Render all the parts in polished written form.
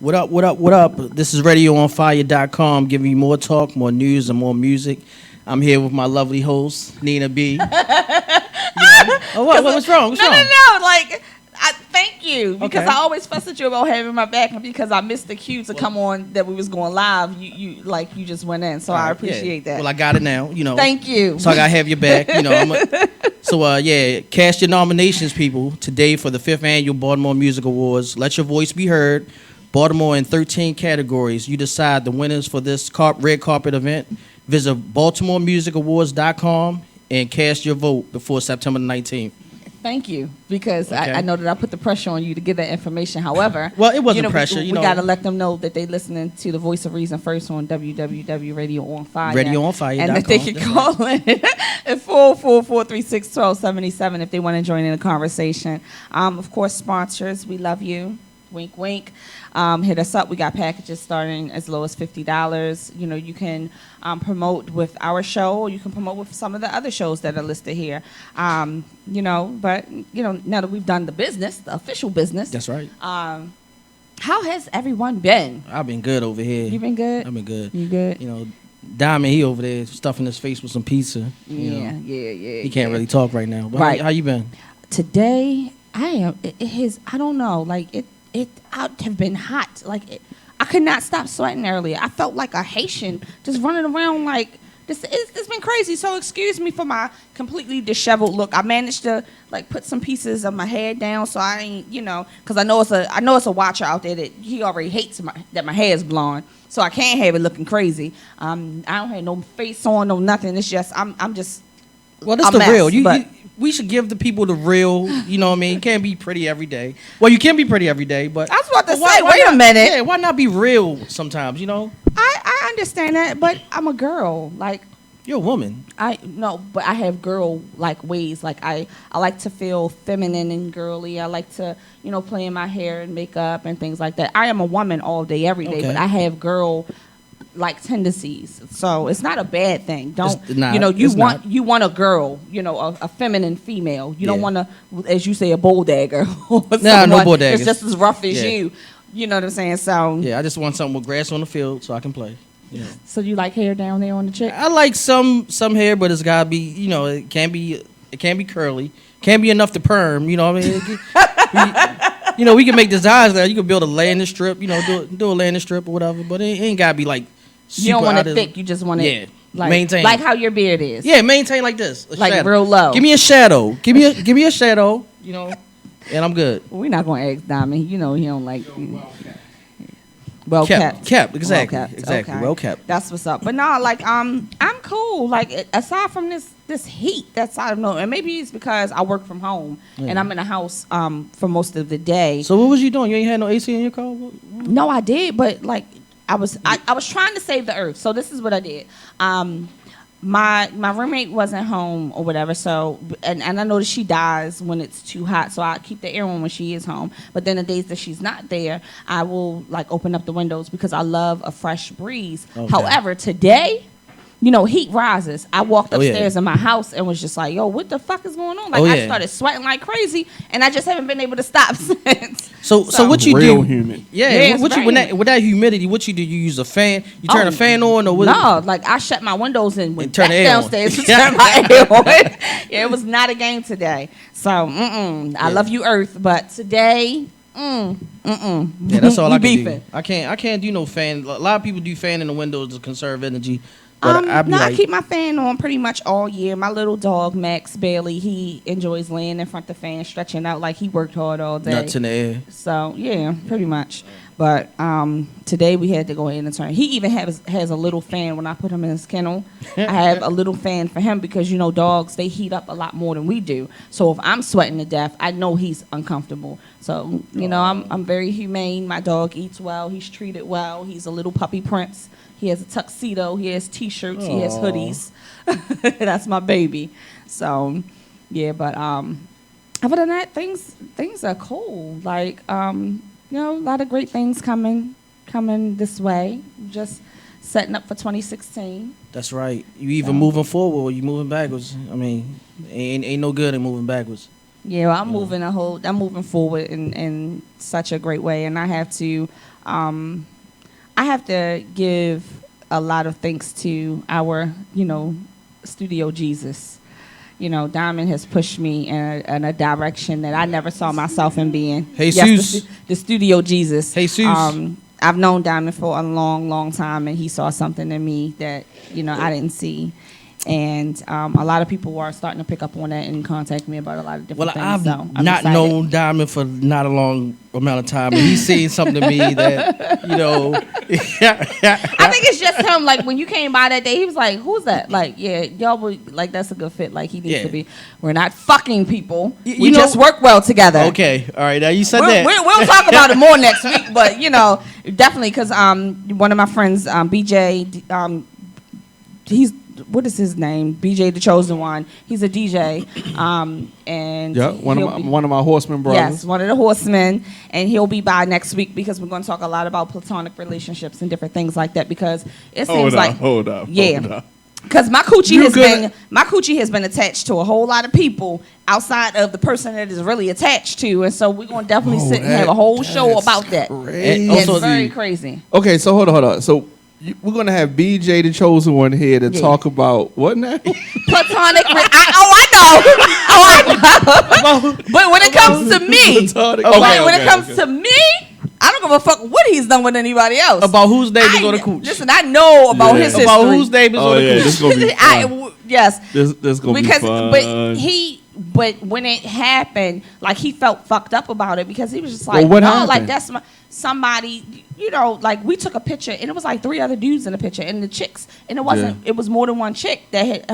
What up, what up, what up? This is RadioOnFire.com, giving you more talk, more news, and more music. I'm here with my lovely host, Nina B. Oh, what's wrong? What's wrong? No. Thank you, because Okay. I always fuss at you about having my back, and because I missed the cue to come on that we was going live. You just went in, so I appreciate that. Well, I got it now. Thank you. So I gotta have your back. Cast your nominations, people, today for the 5th annual Baltimore Music Awards. Let your voice be heard. Baltimore in 13 categories. You decide the winners for this red carpet event. Visit BaltimoreMusicAwards.com and cast your vote before September 19th. Thank you, because I know that I put the pressure on you to give that information. However, well, it wasn't pressure. We got to let them know that they listening to the Voice of Reason first on www.radioonfire. RadioOnFire.com. And that they can call in at 444-336-1277 if they want to join in the conversation. Of course, sponsors, we love you. Wink, wink. Hit us up. We got packages starting as low as $50. You can promote with our show, or you can promote with some of the other shows that are listed here. But now that we've done the business, the official business. That's right. How has everyone been? I've been good over here. You been good? I've been good. You good? Diamond, he over there stuffing his face with some pizza. Yeah. He can't really talk right now. But right. How you been? Today, I am. I don't know. I have been hot. I could not stop sweating earlier. I felt like a Haitian just running around like this. It's been crazy. So excuse me for my completely disheveled look. I managed to put some pieces of my hair down, so I ain't because I know it's a watcher out there that he already hates that my hair is blonde. So I can't have it looking crazy. I don't have no face on, no nothing. It's just I'm just. Well, that's the real. We should give the people the real, you know what I mean? You can't be pretty every day. Well, you can be pretty every day, but... I was about to say, wait a minute. Yeah, why not be real sometimes, I understand that, but I'm a girl. You're a woman. But I have girl-like ways. I like to feel feminine and girly. I like to, play in my hair and makeup and things like that. I am a woman all day, every day, but I have tendencies, so it's not a bad thing. You want a girl, a feminine female. You don't want to, as you say, a bulldagger. No bulldagger. It's just as rough as you. You know what I'm saying? So yeah, I just want something with grass on the field so I can play. Yeah. So you like hair down there on the chick? I like some hair, but it's gotta be, it can't be curly. Can't be enough to perm. You know what I mean? We can make designs now. You can build a landing strip. Do a landing strip or whatever, but it ain't gotta be like. You don't want it thick. You just want it maintain, like how your beard is. Yeah, maintain like this, shadow. Real low. Give me a shadow. Give me a shadow. And I'm good. We're not gonna ask Diamond. He don't like. Well kept. Exactly. Okay. Well kept. That's what's up. But no, I'm cool. Aside from this heat that's out of nowhere, and maybe it's because I work from home and I'm in the house for most of the day. So what was you doing? You ain't had no AC in your car? No, I did, but I was trying to save the earth. So this is what I did. My roommate wasn't home or whatever, so and I noticed she dies when it's too hot, so I keep the air on when she is home. But then the days that she's not there, I will open up the windows because I love a fresh breeze. Okay. However, today, heat rises. I walked upstairs in my house and was just like, yo, what the fuck is going on? I started sweating like crazy, and I just haven't been able to stop since. So what you real do? Humid. Yeah. With that humidity, what you do? You use a fan? You turn a fan on or what? No, I shut my windows and went turn back the air downstairs to turn my air on. Yeah, it was not a game today. So I love you, Earth, but today. Yeah, that's all I can beefing. do. I can't do no fan. A lot of people do fan in the windows to conserve energy. But I keep my fan on pretty much all year. My little dog, Max Bailey, he enjoys laying in front of the fan, stretching out like he worked hard all day. Nuts in the air. So, yeah, pretty much. But today we had to go in and turn. He even has a little fan when I put him in his kennel. I have a little fan for him because, dogs, they heat up a lot more than we do. So if I'm sweating to death, I know he's uncomfortable. So, I'm very humane. My dog eats well. He's treated well. He's a little puppy prince. He has a tuxedo. He has T-shirts. He has hoodies. That's my baby. So, yeah. But other than that, things are cool. A lot of great things coming this way. Just setting up for 2016. That's right. You either moving forward or you moving backwards. I mean, ain't no good in moving backwards. Yeah, well, I'm moving forward in such a great way, and I have to give a lot of thanks to our, Studio Jesus. Diamond has pushed me in a direction that I never saw myself in being. Jesus. The Studio Jesus. Jesus. I've known Diamond for a long, long time, and he saw something in me that, I didn't see. And a lot of people are starting to pick up on that and contact me about a lot of different things. I've So I'm not excited. known Diamond for not a long amount of time, and he's seen something to me that, I think it's just him. Like, when you came by that day, he was like, "Who's that?" Like, yeah, y'all were like, "That's a good fit." Like, he needs to be. We're not fucking people. We just work well together. Okay, all right. Now you said that. We'll talk about it more next week, but definitely because one of my friends, BJ, he's. What is his name? BJ the Chosen One. He's a DJ. And one of my horsemen brothers. Yes, one of the horsemen, and he'll be by next week because we're going to talk a lot about platonic relationships and different things like that. Because it seems hold up. Because my coochie has been attached to a whole lot of people outside of the person that is really attached to, and so we're going to definitely sit and have a whole show about that. And It's also very crazy. Okay, so hold on. So we're gonna have BJ the Chosen One here to talk about what now? Platonic. I know. But when it comes to me, to me, I don't give a fuck what he's done with anybody else. About whose name is on the cooch. Listen, I know about his history. About whose name is on the cooch. This gonna be fun. Yes. This gonna be fun. But when it happened, like, he felt fucked up about it because he was just like, what no, happened? like, that's somebody, like, we took a picture and it was like 3 other dudes in the picture and the chicks, and it wasn't, it was more than one chick that had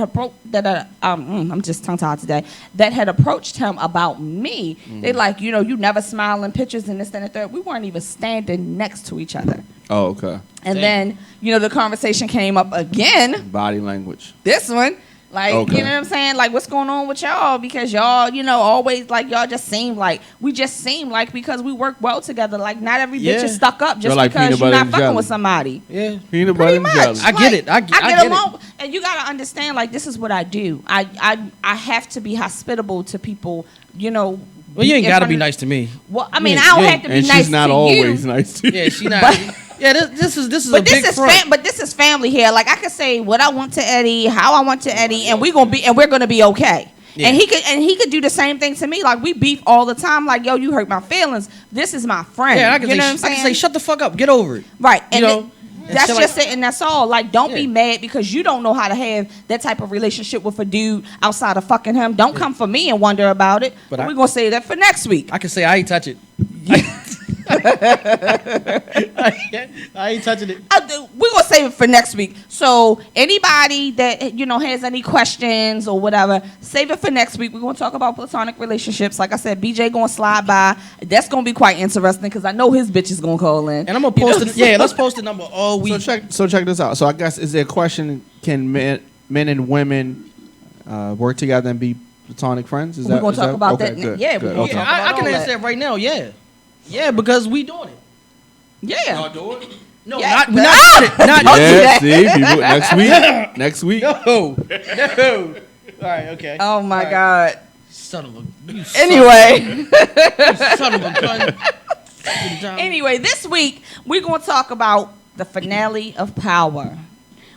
I'm just tongue tied today, that had approached him about me. They like, you never smile in pictures and this, that, and the third. We weren't even standing next to each other. Oh, okay. And then, the conversation came up again. Body language. This one. Like, okay. You know what I'm saying? Like, what's going on with y'all? Because y'all, always, like, y'all just seem like, because we work well together. Like, not every bitch is stuck up just like because you're not fucking jelly. with somebody. Yeah. Peanut butter and jelly. I get it. I get along. it. And you got to understand, like, this is what I do. I have to be hospitable to people, Well, you ain't got to be nice to me. Well, I mean, I don't have to be nice to you. And she's not always nice to you. Yeah, she's not. Yeah, this is a big front. But this is family here. Like, I could say what I want to Eddie, how I want to Eddie, and we're gonna be okay. Yeah. And he could do the same thing to me. Like, we beef all the time. Like, yo, you hurt my feelings. This is my friend. Yeah, I can say, shut the fuck up, get over it. Right. And that's just like, it, and that's all. Like, don't be mad because you don't know how to have that type of relationship with a dude outside of fucking him. Don't come for me and wonder about it. But we're gonna say that for next week. I can say I ain't touch it. I ain't touching it. We're gonna save it for next week. So anybody that has any questions or whatever, save it for next week. We're gonna talk about platonic relationships. Like I said, BJ gonna slide by. That's gonna be quite interesting because I know his bitch is gonna call in. And I'm gonna post it. Yeah, let's post the number all week. So check this out. So I guess is there a question? Can men and women work together and be platonic friends? We're gonna talk about that. Good, yeah, good. Okay. I can answer that right now. Yeah. Yeah, because we doing it. Yeah. Y'all do it? No, Yeah. we're not doing it. Yeah, see, people, next week. No. All right, okay. Oh my God. Son of a. Anyway. Son of a gun. Anyway, this week we're gonna talk about the finale of Power.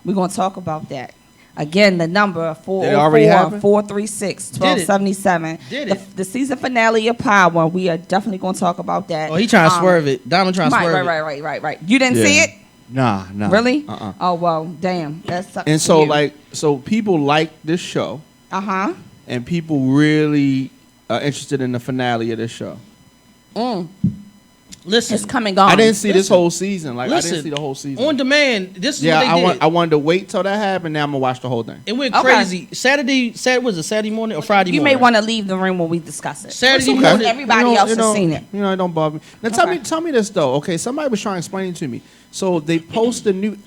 We're gonna talk about that. Again, the number 404-436-1277. The season finale of Power. We are definitely going to talk about that. Oh, he trying to swerve it. Diamond trying to swerve it. Right. You didn't see it? Nah. Really? Oh, well, damn. That sucks. And so, so people like this show. Uh-huh. And people really are interested in the finale of this show. Listen, it's coming on. I didn't see this whole season. I didn't see the whole season. On demand, this is what they did. I wanted to wait till that happened. Now I'm going to watch the whole thing. It went crazy. Was it Saturday morning or Friday morning? You may want to leave the room when we discuss it. Saturday morning. Everybody else has seen it. It don't bother me. Now tell me this, though. Okay, somebody was trying to explain it to me. So they post the new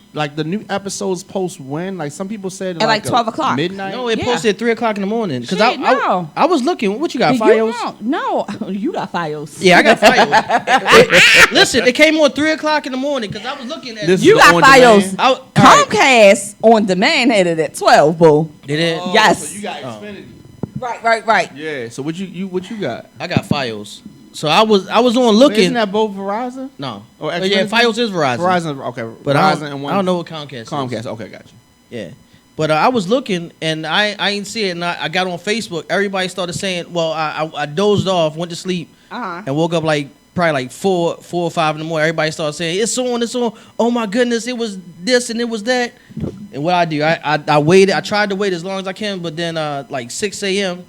episodes post when? Like, some people said at 12 o'clock. Midnight? No, it posted at 3 o'clock in the morning. Because I was looking. What you got, Fios? No, you got Fios. Yeah, I got Fios. Listen, it came on 3 o'clock in the morning because I was looking at it. You got Fios. Comcast on demand had it at 12, boo. Did it? Yes. So you got Xfinity. Right. Yeah. So what you got? I got Fios. So I was on Wait, looking. isn't that both Verizon? No. Or But yeah, Fios is Verizon. Verizon. Okay. But Verizon I and one. don't know what Comcast is. Comcast. Okay, got you. Yeah. But I was looking, and I ain't see it, and I got on Facebook. Everybody started saying, well, I dozed off, went to sleep, and woke up like probably like 4 or 5 in the morning. Everybody started saying, it's on. Oh, my goodness, it was this and it was that. And what I do, I waited. I tried to wait as long as I can, but then like 6 a.m.,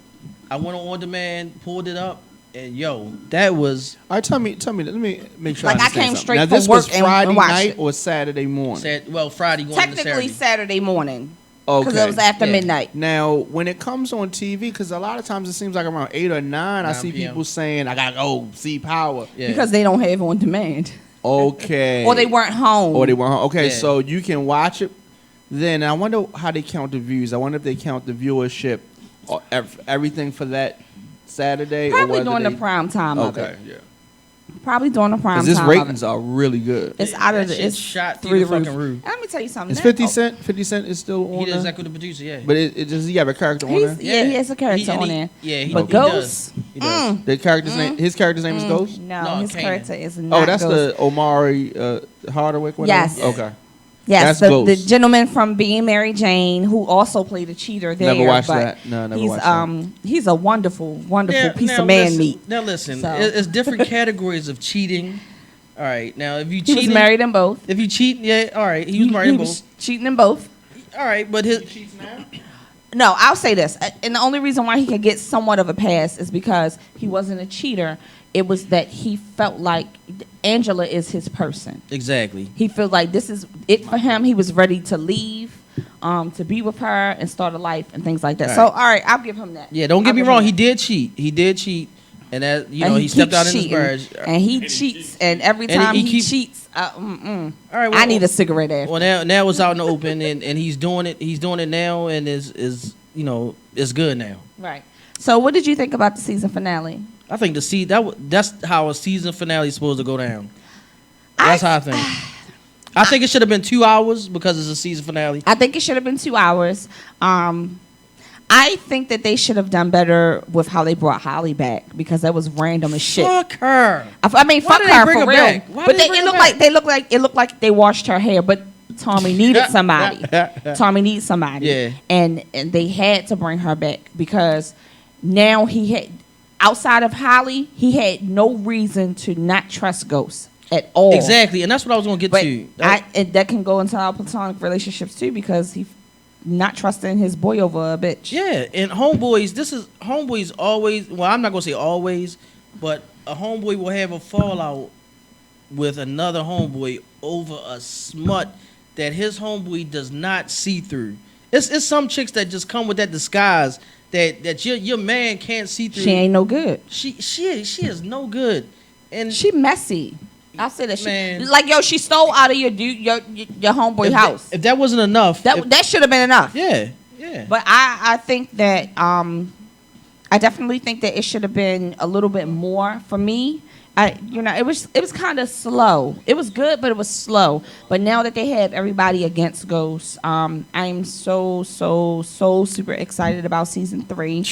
I went on demand, pulled it up, and yo, that was... All right, tell me. Let me make sure Like, I I understand came something. straight Now, from this was work and Friday watched night it. or Saturday morning? Friday going into Technically Saturday morning. Okay. Because it was after Yeah. midnight. Now, when it comes on TV, because a lot of times it seems like around 8 or 9, I 9 see p.m. people saying, I got to go see Power. Yeah. Because they don't have on demand. Okay. Or they weren't home. Or they weren't home. Okay, Yeah. so you can watch it. Then I wonder how they count the views. I wonder if they count the viewership, or everything for that Saturday. Probably or during whether the prime time of Okay, it. yeah. Probably during the prime Because time. his of ratings it. are really good. It's out of That the. shit It's shot through through the the fucking roof. Let me tell you something. It's That- 50 Cent. 50 Cent is still He on the there. executive producer, yeah. But it just, he have a character on He's, there. yeah, he has a character and on there. Yeah, he, But he Ghost? does. He does. The character's name, his character's name is Ghost? No, No, his Kanan. character is not. Oh, that's Ghost. the Omari Hardwick one? Yes. Okay. Yes, That's the Ghost. gentleman from Being Mary Jane, who also played a cheater there. Never watched but that. No, never he's watched that. he's a wonderful piece Now of man listen, meat. Now listen, So. it's different categories of cheating. All right, now if you He cheat, was married in both. If you cheat, yeah, all right, he was married in both. Cheating in both. All right, but his No, I'll say this, and the only reason why he could get somewhat of a pass is because he wasn't a cheater. It was that he felt like Angela is his person. exactly. He feels like this is it for him. He was ready to leave, to be with her and start a life and things like that. Right. So, all right, I'll give him that. Yeah, don't get I'll me give wrong. him He that. did cheat. He did cheat, and that And he stepped keeps out in his cheating. marriage. And he cheats, and every And time he he keep- cheats, All right, well, I need a cigarette after. Well, now it's out in the open, and he's doing it. He's doing it now, and is it's good now. Right. So, what did you think about the season finale? I think that's how a season finale is supposed to go down. That's how I think. I think it should have been 2 hours because it's a season finale. I think it should have been 2 hours. I think that they should have done better with how they brought Holly back because that was random as shit. Fuck her. I mean, Why fuck did they her bring for her real. back? Why But did they bring her it looked like they washed her hair. But Tommy needed somebody. Tommy needs somebody. Yeah. And they had to bring her back because now he had outside of Holly, he had no reason to not trust Ghost at all. Exactly, and that's what I was gonna get But to. and that can go into our platonic relationships too because he not trusting his boy over a bitch. Yeah, and homeboys always. Well, I'm not gonna say always, but a homeboy will have a fallout with another homeboy over a smut that his homeboy does not see through. It's some chicks that just come with that disguise that your man can't see through. She ain't no good. She is no good, and She messy. I'll say that. Man. She stole out of your homeboy house. If that wasn't enough, That should have been enough. yeah. But I think that I definitely think that it should have been a little bit more for me. It was kind of slow. It was good, but it was slow. But now that they have everybody against Ghost, I'm so super excited about season 3.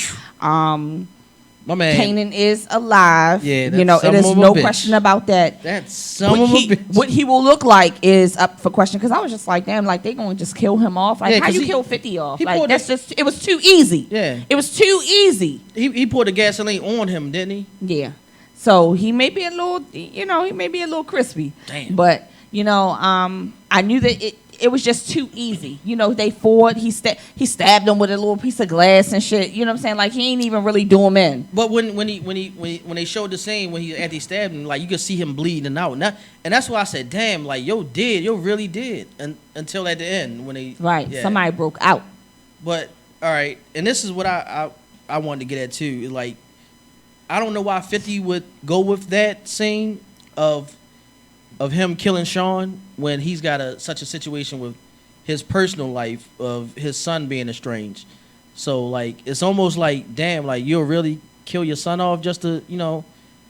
My man, Kanan is alive. Yeah, that's it some is of a no bitch. question about that. that's some of a bitch. What he will look like is up for question. Because I was just like, damn, like they gonna just kill him off. Like Yeah, how 'cause you he- kill 50 off? he Like pulled that's it- just it was too easy. Yeah. It was too easy. He poured the gasoline on him, didn't he? Yeah. So he may be a little, he may be a little crispy. Damn. But I knew that it was just too easy. They fought. He stabbed him with a little piece of glass and shit. You know what I'm saying? Like he ain't even really do him in. But when they showed the scene when after he stabbed him, like you could see him bleeding out, and that's why I said, damn, like yo really did, and until at the end when they Right. yeah. Somebody broke out. But all right, and this is what I wanted to get at too. Like I don't know why 50 would go with that scene of him killing Sean when he's got such a situation with his personal life of his son being estranged. So like it's almost like damn, like you'll really kill your son off just to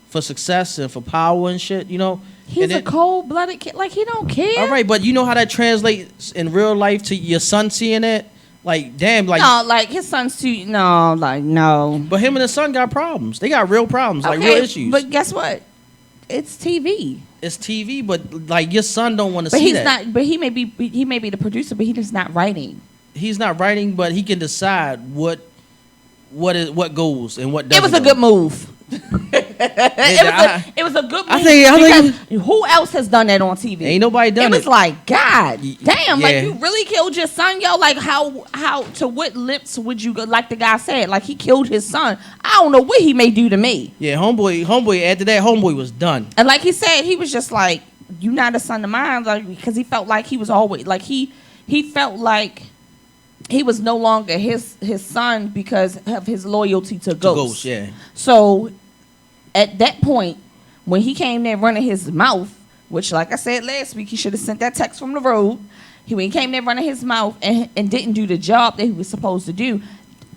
for success and for power and shit. He's a cold-blooded kid. Like he don't care. All right, but you know how that translates in real life to your son seeing that. Like, damn, like. No, like his son's too. No, like no. But him and his son got problems. They got real problems, like real issues. But guess what? It's TV. It's TV, but like your son don't want to But see he's that. not. But he may be the producer, but he's just not writing. He's not writing, but he can decide what goes and what doesn't. It was a go. good move. It was a good move. I think who else has done that on TV? Ain't nobody done it. It was like, God damn, Yeah. like you really killed your son, yo. Like how to what lips would you go? Like the guy said, like he killed his son. I don't know what he may do to me. Yeah, homeboy. After that, homeboy was done. And like he said, he was just like, you not a son of mine, like because he felt like he was always like he felt like he was no longer his son because of his loyalty to Ghost. Yeah. So at that point, when he came there running his mouth, which like I said last week, he should have sent that text from the road. When he came there running his mouth and didn't do the job that he was supposed to do,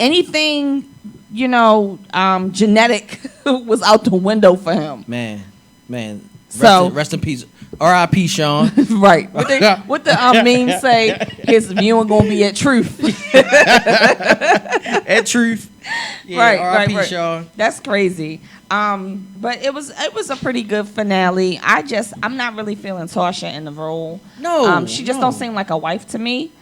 anything, genetic was out the window for him. Man. So rest in peace. R.I.P. Sean. Right. What the meme say? His viewing gonna be at truth. At truth. Yeah, Right, R.I.P. right. Sean. That's crazy. But it was a pretty good finale. I'm not really feeling Tasha in the role. No. She just don't seem like a wife to me.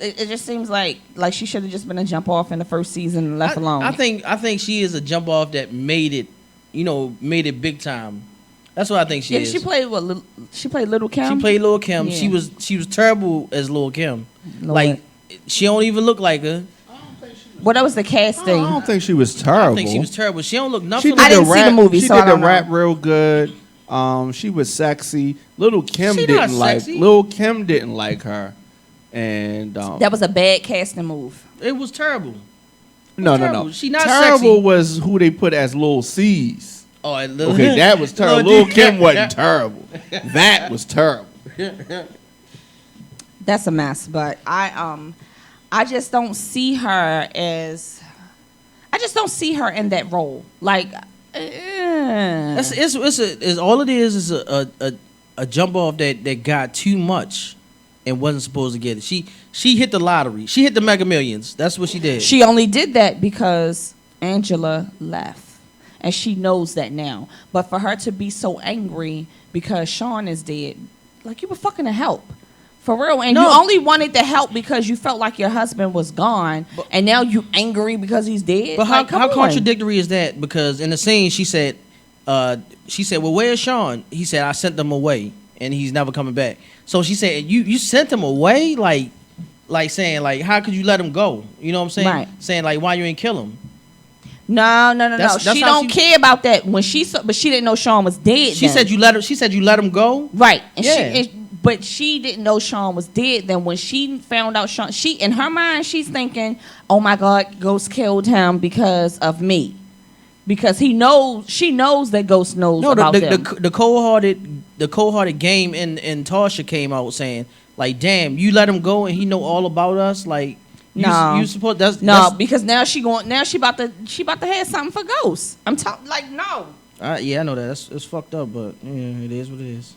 It just seems like she should have just been a jump off in the first season and left alone. I think she is a jump off that made it big time. That's what I think she is. She played what? She played Little Kim. She played Lil' Kim. Yeah. She was terrible as Lil' Kim. Lord. Like she don't even look like her. Well, that was the casting. I don't think she was terrible. I think she was terrible. She don't look She nothing. did I the didn't see rap, the movie, she so I did the don't know. rap real good. She was sexy. Little Kim She not didn't like. sexy. Lil Kim didn't like her, and That was a bad casting move. It was terrible. no. terrible. She not terrible sexy. was who they put as Lil C's. Oh, Okay, that was terrible. Lil Kim wasn't terrible. That was terrible. That's a mess. But I just don't see her as. I just don't see her in that role. Like, It's all it is a jump off that got too much and wasn't supposed to get it. She hit the lottery. She hit the Mega Millions. That's what she did. she only did that because Angela left. And she knows that now. But for her to be so angry because Sean is dead, like you were fucking to help. For real. And No. you only wanted to help because you felt like your husband was gone. And now you angry because he's dead. But Like, how come on. contradictory is that? Because in the scene she said, well, where's Sean? He said, I sent them away and he's never coming back. So she said, you sent him away? Like saying, like, how could you let him go? You know what I'm saying? Right. Saying, like, why you ain't kill him? No. That's She how don't care about that when but she didn't know Sean was dead. She said you let him go? right. And Yeah. but she didn't know Sean was dead. Then when she found out Sean, in her mind she's thinking, "Oh my God, Ghost killed him because of me," because she knows that Ghost knows about them. the cold-hearted game in Tasha came out saying, like, damn, you let him go and he know all about us, like. No. You support that's because now she about to have something for Ghost. I'm talking like no. yeah, I know that. It's fucked up, but yeah, it is what it is.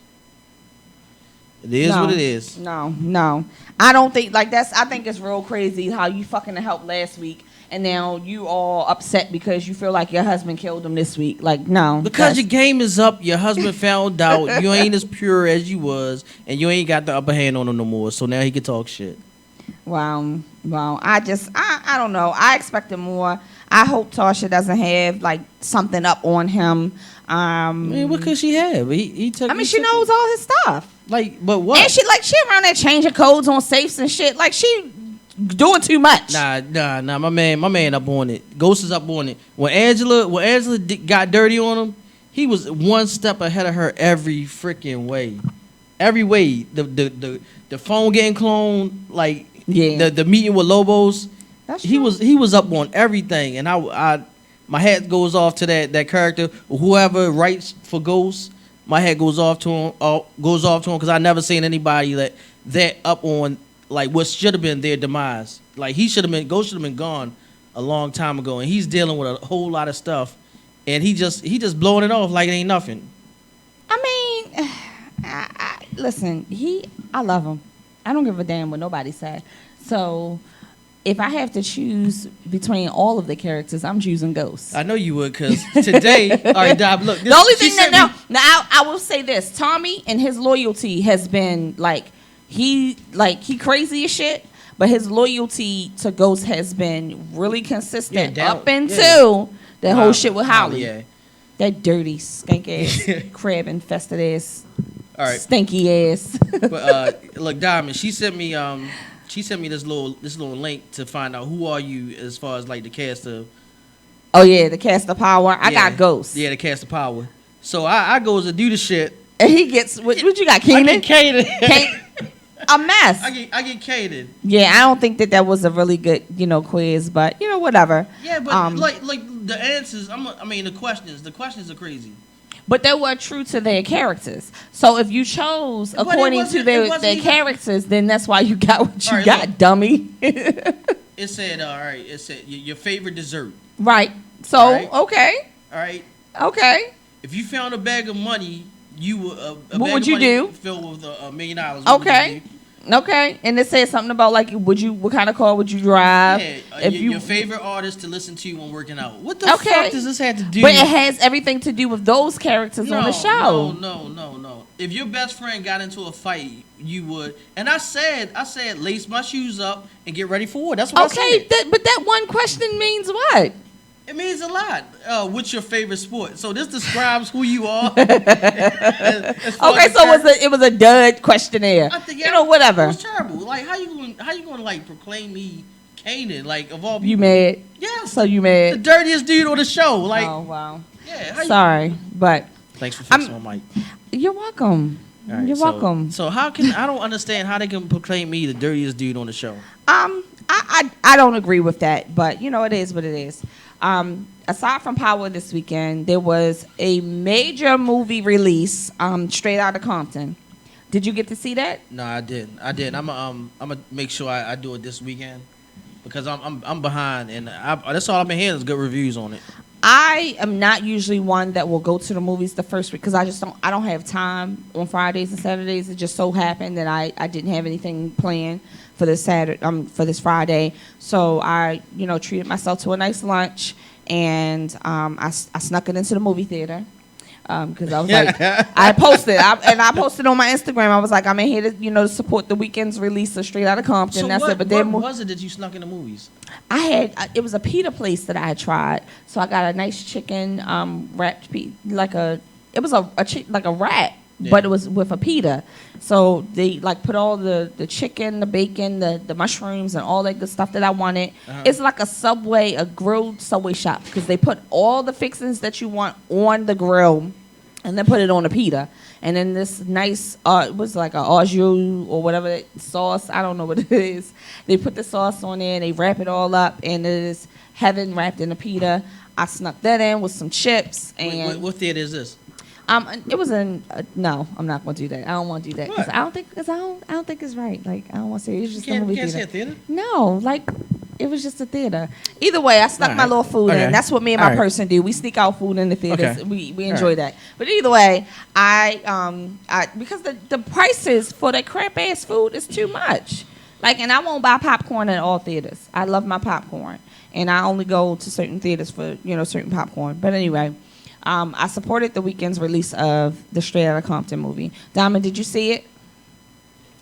It is what it is. No. I don't think I think it's real crazy how you fucking helped last week and now you all upset because you feel like your husband killed him this week. Like no. Because your game is up, your husband found out you ain't as pure as you was, and you ain't got the upper hand on him no more. So now he can talk shit. Wow. I don't know. I expected more. I hope Tasha doesn't have like something up on him. Man, what could she have? He took. I mean, she knows all his stuff. Like, but what? And she around there changing codes on safes and shit. Like she doing too much. Nah. My man up on it. Ghost is up on it. When Angela got dirty on him, he was one step ahead of her every freaking way. Every way. The phone getting cloned, like the meeting with Lobos. That's he true. was up on everything, and I my hat goes off to that character. Whoever writes for Ghost, my hat goes off to him. Because I never seen anybody that up on like what should have been their demise. Like Ghost should have been gone a long time ago, and he's dealing with a whole lot of stuff, and he just blowing it off like it ain't nothing. I mean, listen, I love him. I don't give a damn what nobody said. So if I have to choose between all of the characters, I'm choosing Ghost. I know you would, because today, all right, Dob, look. The only thing that now I will say this: Tommy and his loyalty has been he crazy as shit, but his loyalty to Ghost has been really consistent up until that whole shit with Holly. Yeah. That dirty, skank ass, crab infested ass, All right. stinky ass. But look, Diamond, she sent me this little link to find out who are you as far as like the cast of. Oh yeah, the cast of power. I got Ghost. Yeah, the cast of power. So I goes to do the shit. And he gets what you got, Keenan? I get catered. A mess. I get catered. Yeah, I don't think that was a really good, quiz, but whatever. Yeah, but like the answers, the questions are crazy. But they were true to their characters. So if you chose according to their characters, then that's why you got what you got, look, dummy. It said, all right. It said your favorite dessert. Right. So okay. All right. Okay. If you found a bag of money, you would. What would you do? Filled with $1 million. Okay. Okay. And it said something about what kind of car would you drive? Yeah, your favorite artist to listen to when working out. What the fuck does this have to do? But it has everything to do with those characters on the show. No. If your best friend got into a fight, you would. And I said, lace my shoes up and get ready for war. That's what I said. But that one question means what? It means a lot. What's your favorite sport? So this describes who you are. Okay, so it was a dud questionnaire. I think, whatever. It was terrible. Like how you going proclaim me Kanan, of all people? You mad? Yeah. So you mad? The dirtiest dude on the show. Oh wow. Yeah. Sorry, but thanks for fixing my mic. You're welcome. Right, you're welcome. So how can I don't understand how they can proclaim me the dirtiest dude on the show? I don't agree with that, but it is what it is. Aside from Power this weekend, there was a major movie release, Straight Outta Compton. Did you get to see that? No, I didn't. I'm gonna make sure I do it this weekend because I'm behind, and that's all I've been hearing is good reviews on it. I am not usually one that will go to the movies the first week because I don't have time on Fridays and Saturdays. It just so happened that I didn't have anything planned for this for this Friday, so I treated myself to a nice lunch, and I snuck it into the movie theater because I was like I posted on my Instagram. I was like, I'm in here to to support the weekend's release of Straight Outta Compton. So that's what, it. But what was it that you snuck in the movies? It was a pita place that I had tried, so I got a nice chicken wrapped pita, like a wrap. Yeah. But it was with a pita. So they put all the chicken, the bacon, the mushrooms, and all that good stuff that I wanted. Uh-huh. It's like a grilled Subway shop because they put all the fixings that you want on the grill and then put it on a pita. And then this nice, it was like a au jus or whatever sauce. I don't know what it is. They put the sauce on there and they wrap it all up, and it is heaven wrapped in a pita. I snuck that in with some chips. And what theater is this? It was in no, I'm not going to do that. I don't want to do that because I don't think it's right. I don't want to say it's just a movie theater. You can't say a theater? No, it was just a theater. Either way, I snuck my little food in. That's what me and my person do. We sneak out food in the theaters. Okay. We enjoy that. But either way, I because the prices for that crap ass food is too much. And I won't buy popcorn at all theaters. I love my popcorn, and I only go to certain theaters for certain popcorn. But anyway. I supported the weekend's release of the Straight Outta Compton movie. Diamond, did you see it?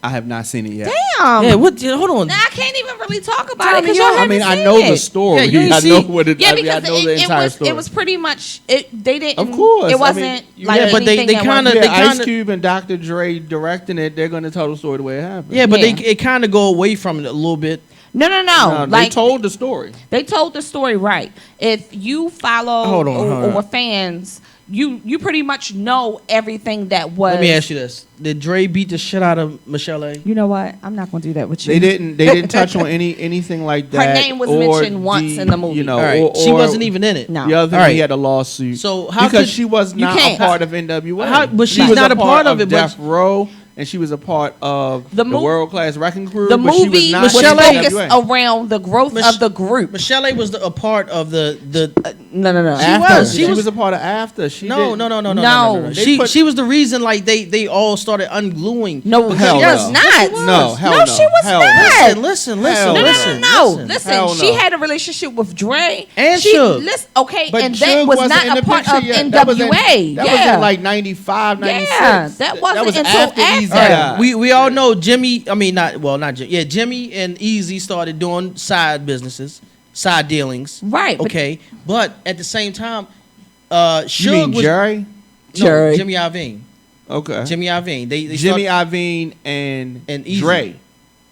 I have not seen it yet. Damn. Yeah, hold on. Nah, I can't even really talk about it because I know the story. Yeah, I know what it. Yeah, because I know the entire story. It was pretty much. They didn't. Of course, it wasn't but they kind of Ice Cube and Dr. Dre directing it. They're going to tell the story the way it happened. Yeah, but it kind of go away from it a little bit. No. They told the story. They told the story right. If you follow or were fans, you pretty much know everything that was. Let me ask you this: did Dre beat the shit out of Michelle A? You know what? I'm not going to do that with you. They didn't touch on anything like that. Her name was mentioned once in the movie. Or she wasn't even in it. No. The other thing, he had a lawsuit. So how because she was not a part of NWA. But she's not a part of it. Death Row. And she was a part of the World Class Wrecking Crew. The movie she was focused around the growth of the group. Michelle A was a part of the No. After. She was. was a part of After. She No. No. She was the reason like they all started ungluing. No, because- hell she was no. not. No, hell no, no. she was Hell not. no. Listen. Hell no. Listen. Hell She no. had a relationship with Dre And she, Suge. Listen, okay, But and Suge that was wasn't not in a the part picture of yet. NWA. That was in like 95, Yeah, 96. that was wasn't after until Easy after. died. We all know Jimmy. I mean, not Jimmy. Yeah, Jimmy and Easy started doing side businesses, side dealings. Right, but- Okay, but at the same time, You mean Suge was Jerry? no, Jerry. Jimmy Iovine. Okay. Jimmy Iovine. They Jimmy started, Iovine and Easy. Dre.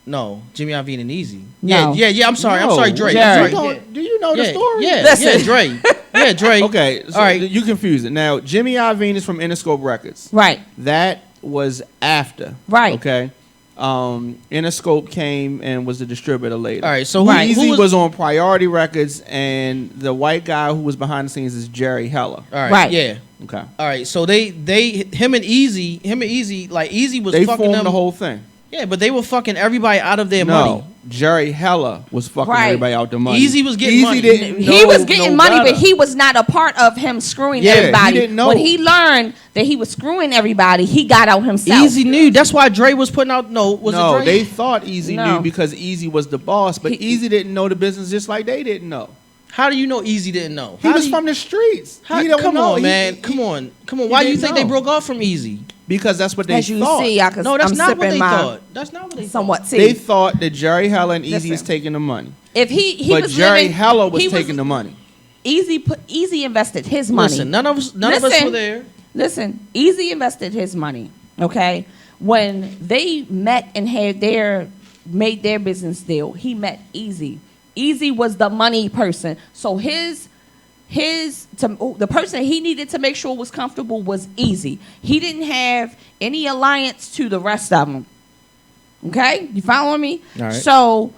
No, Jimmy Iovine and Easy. No. Yeah. I'm sorry. No, Dre. Jerry. I'm sorry. Do you know the Yeah, story? Yeah, Listen. Dre. Yeah, Dre. Okay, so All right. you confuse it. Now, Jimmy Iovine is from Interscope Records. Right. That was after. Right. Okay. Interscope came and was the distributor later. All right. So who, Right. Easy who was on Priority Records, and the white guy who was behind the scenes is Jerry Heller. All right. Right. Yeah. Okay. All right. So him and Easy, like Easy was They fucking formed them. the whole thing. Yeah, but they were fucking everybody out of their money. Jerry Heller was fucking Right. everybody out the money. Easy was getting Easy money. Didn't He know was getting no money, better. but he was not a part of him screwing Yeah, he everybody. didn't know. When he learned that he was screwing everybody, he got out himself. Easy knew. That's why Dre was putting out. No, was no, it Dre? they thought Easy No. knew because Easy was the boss, but Easy didn't know the business just like they didn't know. How do you know Easy didn't know? He was from the streets. He don't Come know. on, He- man. he- Come on. Why do you didn't think they know. broke off from Easy? Because that's what they As you thought. see, I'm No, that's not what sipping they my thought. That's not what they somewhat tea. They thought that Jerry Heller and Easy Listen. was taking the money. If he But was Jerry living, Heller was he taking the money. Easy invested his money. Listen, none of us Listen. were there. Listen, Easy invested his money. Okay, when they met and made their business deal, he met Easy. Easy was the money person, so the person he needed to make sure was comfortable was Easy. He didn't have any alliance to the rest of them. Okay, you following me? All right. So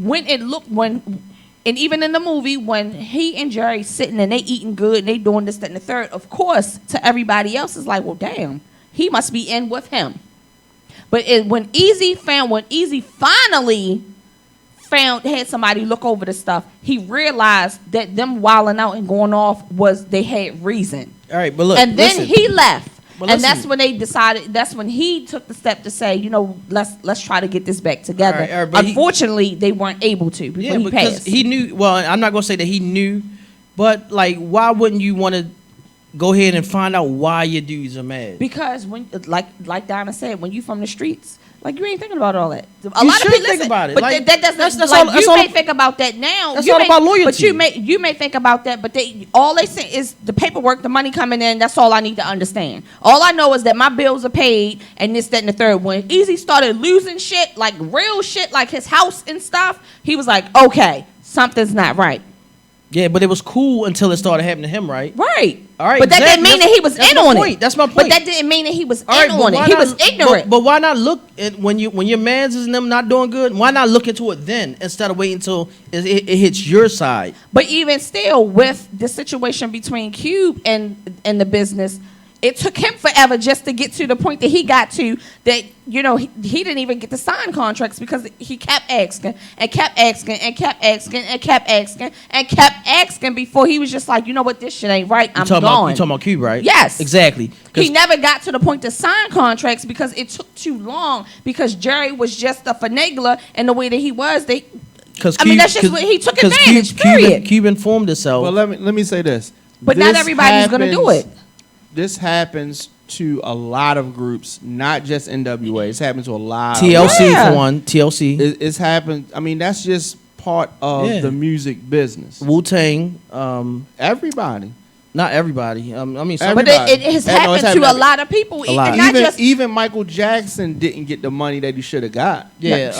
and even in the movie, when he and Jerry sitting and they eating good and they doing this, that, and the third, of course, to everybody else, it's like, well, damn, he must be in with him. But when Easy finally had somebody look over the stuff, he realized that them wilding out and going off they had reason. All right, but look. And then listen. he left. But And listen. that's when they decided. That's when he took the step to say, let's try to get this back together. All right, but Unfortunately, they weren't able to before Yeah, he because passed. he knew. Well, I'm not gonna say that he knew, but like, why wouldn't you want to go ahead and find out why your dudes are mad? Because when, like Donna said, when you from the streets, like you ain't thinking about all that. You should think about it. But Like, that doesn't. that's like, all- that's you all- may think about that now. That's You all may- about loyalty. But you may think about that. But all they say is the paperwork, the money coming in. That's all I need to understand. All I know is that my bills are paid and this, that, and the third. When Easy started losing shit, like real shit, like his house and stuff, he was like, okay, something's not right. Yeah, but it was cool until it started happening to him, right? Right. All right, But that exactly. didn't mean that he was That's in my on point. it. That's my point. But that didn't mean that he was All right, in but on why it. He not- was ignorant. But why not look at when your man's is them not doing good? Why not look into it then instead of waiting until it hits your side? But even still, with the situation between Cube and the business, it took him forever just to get to the point that he got to. That he didn't even get to sign contracts because he kept asking and kept asking and kept asking and kept asking and kept asking before he was just like, you know what, this shit ain't right. I'm You gone. talking about Cube, right? Yes. Exactly. 'Cause- He never got to the point to sign contracts because it took too long. Because Jerry was just a finagler, and the way that he was, Cause I mean, that's just what he took advantage, period. Cube informed itself. Well, let me say this. But not This everybody's gonna do happens- it. This happens to a lot of groups, not just NWA. It's happened to a lot. TLC Yeah. for one. TLC. It's happened. I mean, that's just part of Yeah. the music business. Wu-Tang. Everybody. Not everybody. I mean, some, But Everybody. it has Yeah, no, happened it's to a happened. lot of people. A lot. Not just Even Michael Jackson didn't get the money that he should have got. yeah.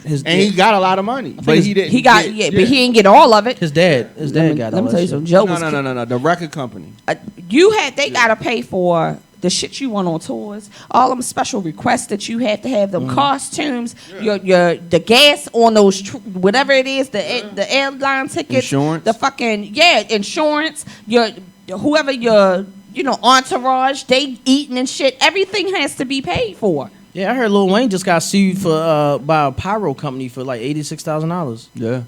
His And he got a lot of money, but he didn't. he got, get- but he didn't get all of it. his dad got Let me all tell that you shit. something. Joe was No. The record company. they gotta pay for the shit you want on tours, all them special requests that you have to have, them costumes, the gas on those whatever it is, the airline tickets, Insurance. the fucking insurance, whoever your entourage, they eating and shit. Everything has to be paid for. Yeah, I heard Lil Wayne just got sued for by a pyro company for like $86,000. Yeah.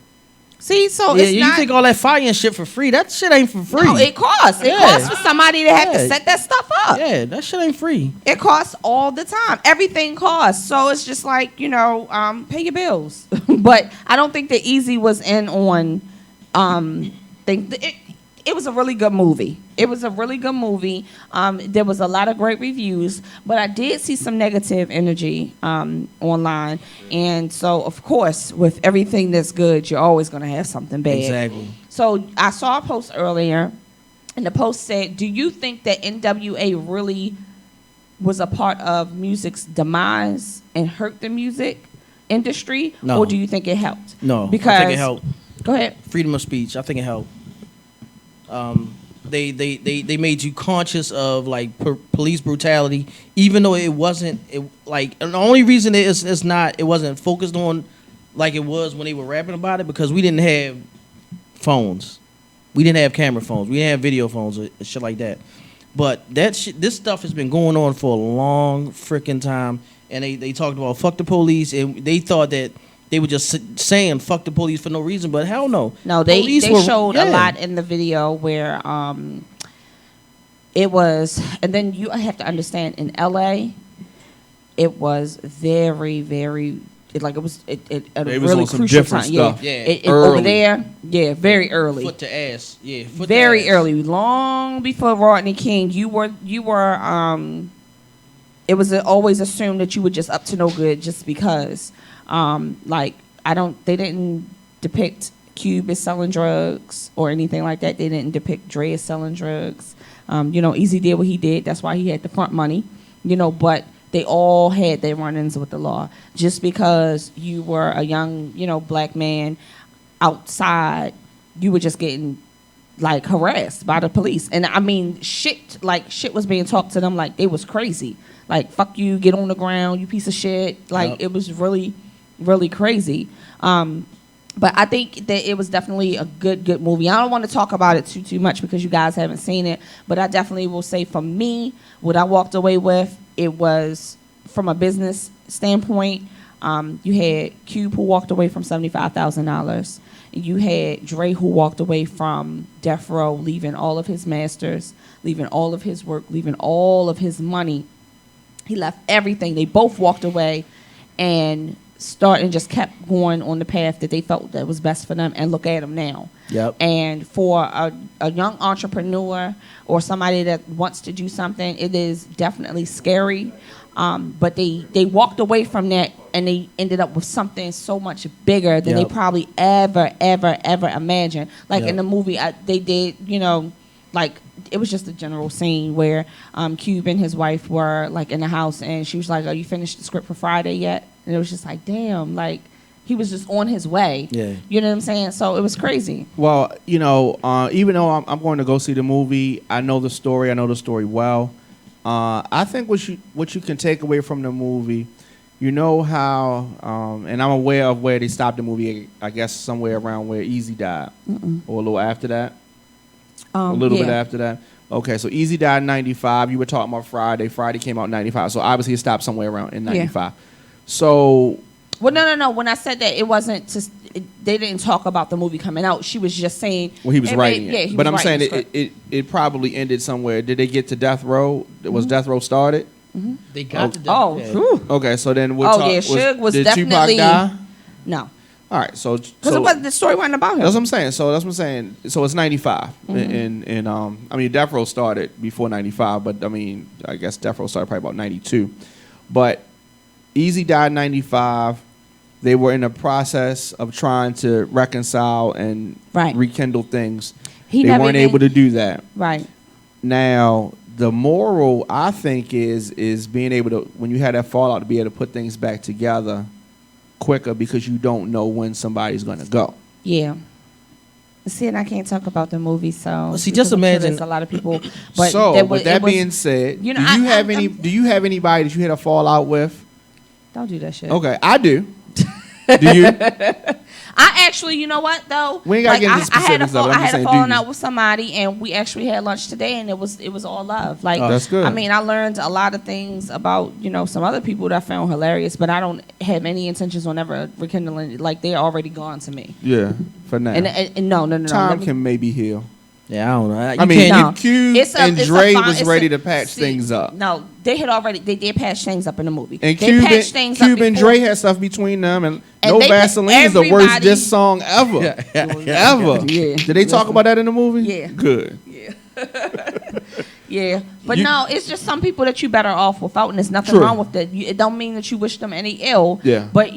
See, so Yeah, it's you not. think all that fire and shit for free? That shit ain't for free. No, it costs. It Yeah. costs for somebody to have to Yeah. set that stuff up. Yeah, that shit ain't free. It costs all the time. Everything costs. So it's just like, pay your bills. But I don't think that Easy was in on it was a really good movie. It was a really good movie. There was a lot of great reviews, but I did see some negative energy online. And so, of course, with everything that's good, you're always going to have something bad. Exactly. So I saw a post earlier, and the post said, do you think that NWA really was a part of music's demise and hurt the music industry? No. Or do you think it helped? No, Because, I think it helped. Go ahead. Freedom of speech. I think it helped. They made you conscious of like police brutality, even though it wasn't. And the only reason it wasn't focused on like it was when they were rapping about it, because we didn't have phones, we didn't have camera phones, we didn't have video phones or shit like that. But this stuff has been going on for a long freaking time, and they talked about fuck the police, and they thought that they were just saying fuck the police for no reason, but hell no. No, they showed a yeah. lot in the video where it was, and then you have to understand, in LA, it was very, very, it was a was really on some crucial different time. stuff. Yeah. Over Early. there, very early. Foot to ass. Yeah, foot Very to ass. early, long before Rodney King. You were. It was always assumed that you were just up to no good just because. They didn't depict Cube as selling drugs or anything like that. They didn't depict Dre as selling drugs. Easy did what he did. That's why he had the front money. But they all had their run-ins with the law. Just because you were a young, black man outside, you were just getting like harassed by the police. And I mean, shit was being talked to them like they was crazy. Like, fuck you, get on the ground, you piece of shit. Like, Yep. It was really, really crazy. But I think that it was definitely a good movie. I don't want to talk about it too much because you guys haven't seen it. But I definitely will say, for me, what I walked away with, it was from a business standpoint. You had Cube, who walked away from $75,000. You had Dre, who walked away from death row, leaving all of his masters, leaving all of his work, leaving all of his money. He left everything. They both walked away and just kept going on the path that they felt that was best for them. And look at them now. Yep. And for a young entrepreneur or somebody that wants to do something, it is definitely scary. But they walked away from that and they ended up with something so much bigger than Yep. they probably ever imagined. Like Yep. in the movie, they did, like it was just a general scene where Cube and his wife were like in the house, and she was like, "Are you finished the script for Friday yet?" And it was just like, damn, like he was just on his way. Yeah. You know what I'm saying? So it was crazy. Well, even though I'm going to go see the movie, I know the story. I know the story well. I think what you can take away from the movie, how, and I'm aware of where they stopped the movie. I guess somewhere around where Easy died, or a little after that. A little bit after that. Okay, so Easy died in 95. You were talking about Friday. Friday came out in 95. So obviously it stopped somewhere around in 95. So... Well, no. When I said that, it wasn't just... they didn't talk about the movie coming out. She was just saying... Well, he was writing it. Yeah, he but was I'm saying writing it probably ended somewhere. Did they get to Death Row? Was Death Row started? They got the Oh, yeah. whew. Okay, so then we'll Oh, talk... yeah, Suge was did definitely... Tupac die? No. All right, so Because the story wasn't about him. that's what I'm saying. So that's what I'm saying. So it's 95, and I mean, Death Row started before 95, but I mean, I guess Death Row started probably about 92. But Easy died in 95. They were in the process of trying to reconcile and Right. rekindle things. He They never weren't even- able to do that. Right. Now, the moral, I think, is being able to, when you had that fallout, to be able to put things back together quicker, because you don't know when somebody's going to go. Yeah. See, and I can't talk about the movie, so... Well, see, because just I'm sure imagine- there's a lot of people... But So, there was- with that it was- being said, you know, do you have I'm- any? Do you have anybody that you had a fallout with? Don't do that shit. Okay, I do. Do you? I actually, you know what though? We ain't gotta get into specifics of it. I'm I just had a saying, do falling you? out with somebody, and we actually had lunch today, and it was all love. Like, Oh, that's good. I mean, I learned a lot of things about some other people that I found hilarious, but I don't have any intentions on ever rekindling. Like, they're already gone to me. Yeah, for now. And no. Time never- can maybe heal. Yeah, I don't know. I mean, No. Cube It's a- and it's a Dre fine- was it's ready a- to patch see, things up. No, they did patch things up in the movie. And they Cube, patched things up and before. Dre had stuff between them, and And No they- Vaseline is the worst everybody- diss song ever. Ever. Yeah. Did they talk about that in the movie? Yeah. Good. Yeah, but You- no, it's just some people that you better off without, and there's nothing True. wrong with that. It don't mean that you wish them any ill. Yeah. But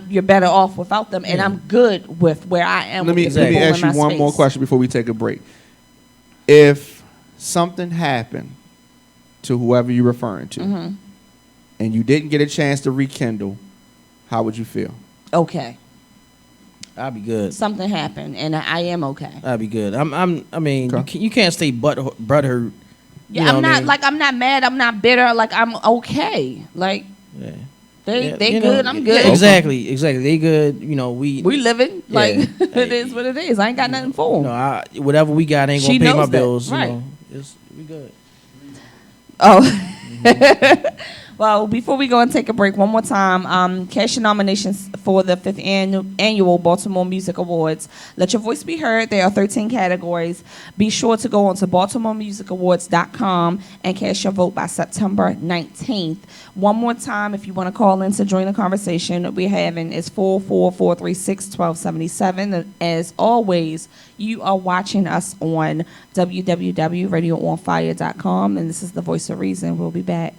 you're better off without them, and I'm good with where I am. Let with me the let me people ask in you my one more space. question before we take a break. If something happened to whoever you're referring to, Mm-hmm. and you didn't get a chance to rekindle, how would you feel? Okay, I'll be good. something happened, and I am okay. I'll be good. I mean, Okay. you can't stay butthurt. Yeah, You know I'm what I not mean? like I'm not mad. I'm not bitter. Like I'm okay. Like Yeah. they Yeah, they you know, good. I'm yeah, good. exactly. They good. We living. Like Yeah. it is what it is. I ain't got nothing for 'em. whatever we got ain't She gonna pay my knows that, bills. right. We good. Oh. Well, before we go and take a break, one more time, cash your nominations for the 5th annual Baltimore Music Awards. Let your voice be heard. There are 13 categories. Be sure to go on to BaltimoreMusicAwards.com and cast your vote by September 19th. One more time, if you want to call in to join the conversation that we're having, is 44436-1277. As always, you are watching us on www.radioonfire.com, and this is the Voice of Reason. We'll be back.